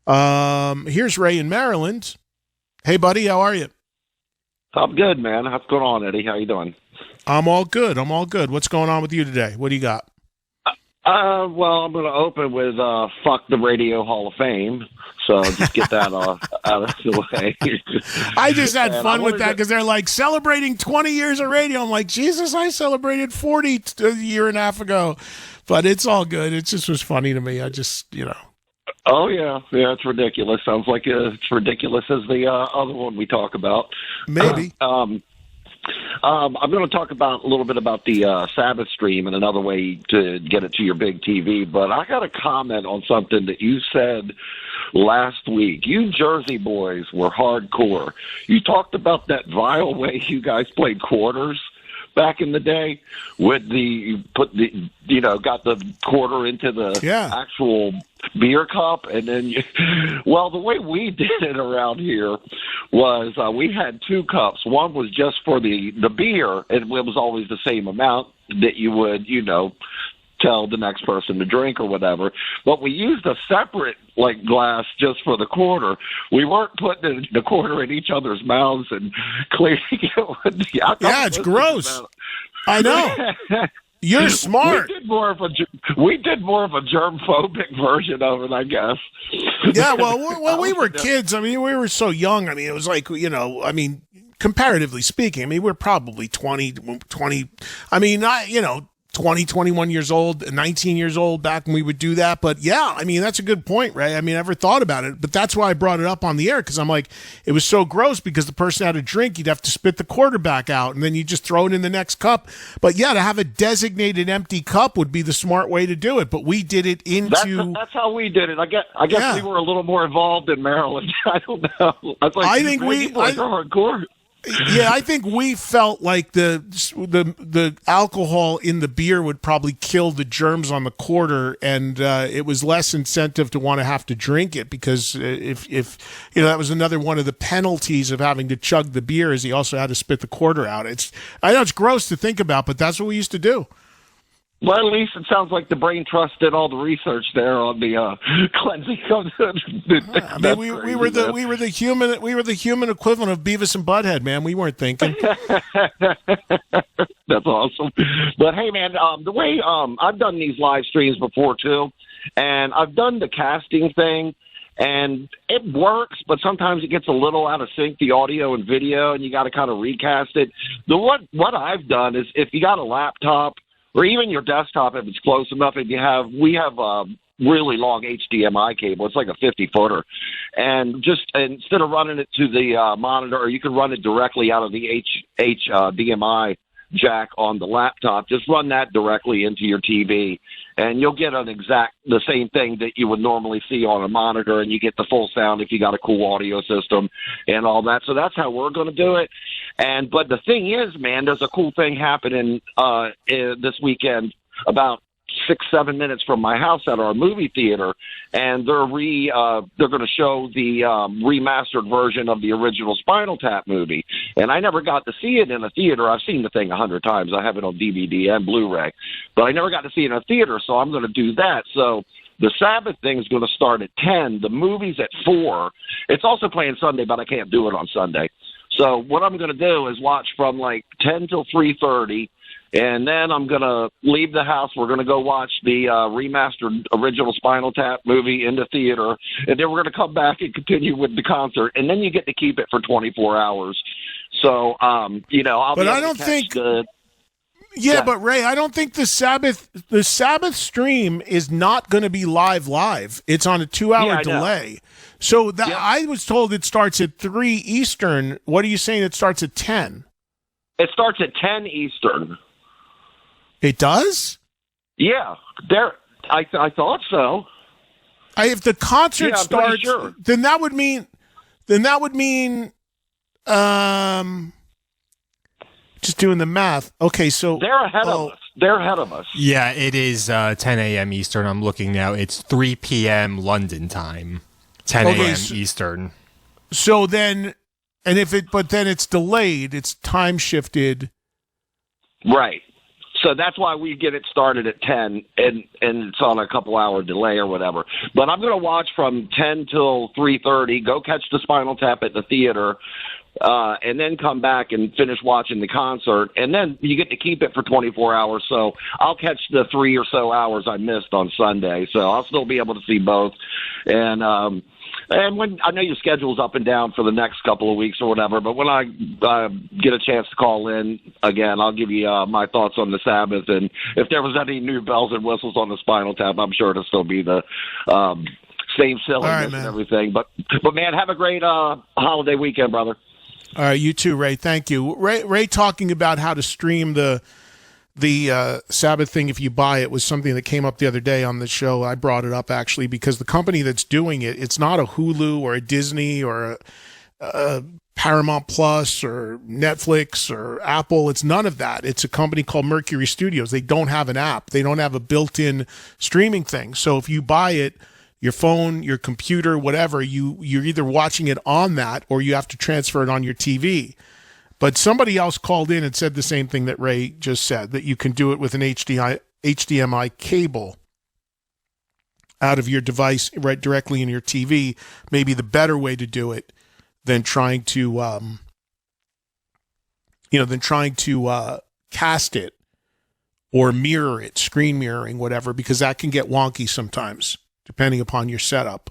Here's Ray in Maryland. Hey, buddy, how are you? I'm good, man. What's going on, Eddie? How you doing? I'm all good. What's going on with you today? What do you got? Well, I'm going to open with "Fuck the Radio Hall of Fame," so just get that out of the way. I just had fun with that because they're like celebrating 20 years of radio. I'm like, Jesus, I celebrated 40 a year and a half ago, but it's all good. It just was funny to me. I just. Oh yeah, it's ridiculous. Sounds like it's ridiculous as the other one we talk about. Maybe. I'm going to talk about a little bit about the Sabbath stream and another way to get it to your big TV. But I got a comment on something that you said last week. You Jersey boys were hardcore. You talked about that vile way you guys played quarters back in the day with got the quarter into the actual beer cup, and then the way we did it around here was we had two cups. One was just for the beer, and it was always the same amount that you would tell the next person to drink or whatever. But we used a separate glass just for the quarter. We weren't putting the quarter in each other's mouths and clearing it with the Yeah, it's gross. I know. You're smart. We did more of a germ-phobic version of it, I guess. Yeah, well, when we were kids, we were so young. It was like, comparatively speaking, we're probably 20, 20, 21 years old, 19 years old back when we would do that. But yeah, that's a good point, Ray. I never thought about it, but that's why I brought it up on the air, because I'm like, it was so gross because the person had a drink, you'd have to spit the quarterback out and then you just throw it in the next cup. But yeah, to have a designated empty cup would be the smart way to do it. But we did it into... That's how we did it. I guess we were a little more involved in Maryland. I don't know. I think we... hardcore. Yeah, I think we felt like the alcohol in the beer would probably kill the germs on the quarter, and it was less incentive to want to have to drink it, because if that was another one of the penalties of having to chug the beer, is he also had to spit the quarter out. I know it's gross to think about, but that's what we used to do. Well, at least it sounds like the brain trust did all the research there on the cleansing of the. We were the human equivalent of Beavis and Butthead, man. We weren't thinking. That's awesome. But hey, man, the way I've done these live streams before too, and I've done the casting thing, and it works, but sometimes it gets a little out of sync, the audio and video, and you got to kind of recast it. What I've done is, if you got a laptop, or even your desktop, if it's close enough, we have a really long HDMI cable. It's like a 50-footer. And just instead of running it to the monitor, or you can run it directly out of the HDMI jack on the laptop, just run that directly into your TV, and you'll get the same thing that you would normally see on a monitor, and you get the full sound if you got a cool audio system and all that. So that's how we're going to do it. But the thing is, man, there's a cool thing happening this weekend about 6-7 minutes from my house at our movie theater, and they're going to show the remastered version of the original Spinal Tap movie. And I never got to see it in a theater. I've seen the thing 100 times. I have it on DVD and Blu-ray, but I never got to see it in a theater, so I'm going to do that. So the Sabbath thing is going to start at 10. The movie's at 4. It's also playing Sunday, but I can't do it on Sunday. So what I'm going to do is watch from 10 till 3:30, and then I'm going to leave the house. We're going to go watch the remastered original Spinal Tap movie in the theater, and then we're going to come back and continue with the concert, and then you get to keep it for 24 hours. So, I'll be able to catch the... Yeah, but Ray, I don't think the Sabbath stream is not going to be live. It's on a 2-hour delay. So I was told it starts at 3 Eastern. What are you saying? It starts at 10? It starts at 10 Eastern. It does? Yeah, I thought so. If the concert starts, sure. then that would mean. Just doing the math. Okay, so they're ahead of us. They're ahead of us. Yeah, it is 10 a.m. Eastern. I'm looking now. It's 3 p.m. London time. 10 a.m. Eastern. So then, but then it's delayed. It's time shifted. Right. So that's why we get it started at 10, and it's on a couple-hour delay or whatever. But I'm going to watch from 10 till 3:30, go catch the Spinal Tap at the theater, and then come back and finish watching the concert. And then you get to keep it for 24 hours. So I'll catch the 3 or so hours I missed on Sunday. So I'll still be able to see both. And when I know your schedule's up and down for the next couple of weeks or whatever, but when I get a chance to call in again, I'll give you my thoughts on the Sabbath. And if there was any new bells and whistles on the Spinal Tap, I'm sure it'll still be the same silliness and everything. But man, have a great holiday weekend, brother. All right, you too, Ray. Thank you. Ray talking about how to stream the Sabbath thing if you buy it was something that came up the other day on the show. I brought it up actually because the company that's doing it, it's not a Hulu or a Disney or a Paramount Plus or Netflix or Apple. It's none of that. It's a company called Mercury Studios. They don't have an app. They don't have a built-in streaming thing. So if you buy it, your phone, your computer, whatever, you're either watching it on that or you have to transfer it on your TV. But somebody else called in and said the same thing that Ray just said, that you can do it with an HDMI cable out of your device right directly in your TV. Maybe the better way to do it than trying to, cast it or mirror it, screen mirroring, whatever, because that can get wonky sometimes, depending upon your setup.